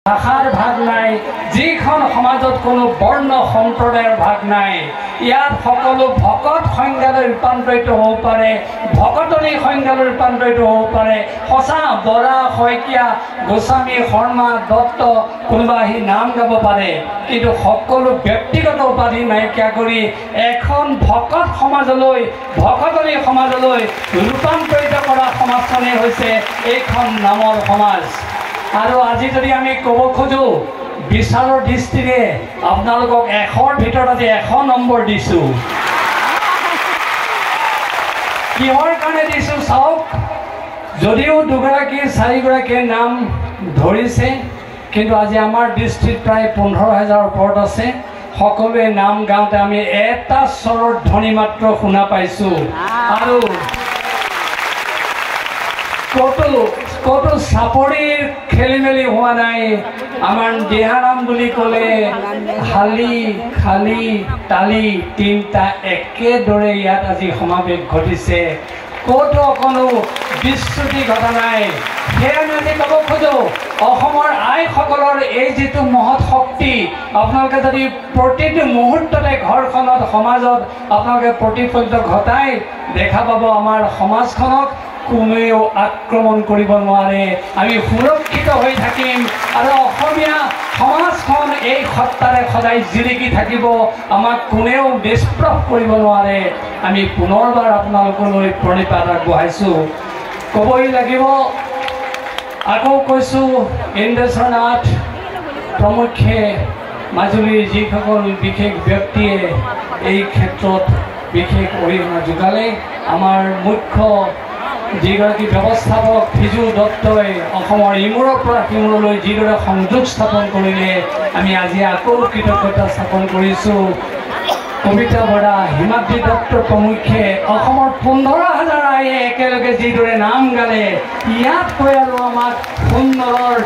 ভাষাৰ ভাগ নাই, যিখন সমাজত কোনো বৰ্ণ সম্প্ৰদায়ৰ ভাগ নাই। ইয়াত সকলো ভকত সংজ্ঞালৈ ৰূপান্তৰিত হ'ব পাৰে, ভকতনী সংজ্ঞালৈ ৰূপান্তৰিত হ'ব পাৰে। সঁচা বৰা, শইকীয়া, গোস্বামী, শৰ্মা, দত্ত কোনোবা আহি নাম গাব পাৰে, কিন্তু সকলো ব্যক্তিগত উপাধি নাইকিয়া কৰি এখন ভকত সমাজলৈ, ভকতনী সমাজলৈ ৰূপান্তৰিত কৰা সমাজখনেই হৈছে এইখন নামৰ সমাজ। আৰু আজি যদি আমি ক'ব খোজোঁ, বিচাৰৰ দৃষ্টিৰে আপোনালোকক 100ৰ ভিতৰত আজি 100 নম্বৰ দিছোঁ। কিহৰ কাৰণে দিছোঁ চাওক, যদিও 2গৰাকী 4গৰাকীয়ে নাম ধৰিছে, কিন্তু আজি আমাৰ দৃষ্টিত প্ৰায় 15,000ৰ ওপৰত আছে। সকলোৱে নাম গাওঁতে আমি এটা স্বৰৰ ধ্বনি মাত্ৰ শুনা পাইছোঁ। আৰু ক'তো চাপৰিৰ খেলি মেলি হোৱা নাই। আমাৰ দিহাৰাম বুলি ক'লে শালি, খালি, তালি তিনিটা একেদৰে ইয়াত আজি সমাৱেশ ঘটিছে। ক'তো অকণো বিচ্যুতি ঘটা নাই। সেয়া আমি আজি ক'ব খোজোঁ, অসমৰ আইসকলৰ এই যিটো মহৎ শক্তি, আপোনালোকে যদি প্ৰতিটো মুহূৰ্ততে ঘৰখনত, সমাজত আপোনালোকে প্ৰতিফলিত ঘটাই দেখা পাব, আমাৰ সমাজখনক কোনেও আক্ৰমণ কৰিব নোৱাৰে। আমি সুৰক্ষিত হৈ থাকিম আৰু অসমীয়া সমাজখন এই সত্তাৰে সদায় জিলিকি থাকিব। আমাক কোনেও নিষ্প্ৰভ কৰিব নোৱাৰে। আমি পুনৰবাৰ আপোনালোকলৈ প্ৰণিপাত আগবঢ়াইছোঁ। ক'বই লাগিব, আকৌ কৈছোঁ, ইন্দ্ৰেশ্বৰ নাথ প্ৰমুখ্যে, মাজুলীৰ যিসকল বিশেষ ব্যক্তিয়ে এই ক্ষেত্ৰত বিশেষ অৰিহণা যোগালে, আমাৰ মুখ্য যিগৰাকী ব্যৱস্থাপক ফিজু দত্তই অসমৰ ইমূৰৰ পৰা সিমূৰলৈ যিদৰে সংযোগ স্থাপন কৰিলে, আমি আজি আকৌ কৃতজ্ঞতা স্থাপন কৰিছোঁ। কবিতা বৰা, হিমাদ্ৰী দত্ত প্ৰমুখ্যে অসমৰ 15,000 ৰাইজে একেলগে যিদৰে নাম গালে, ইয়াতকৈ আৰু আমাক সুন্দৰৰ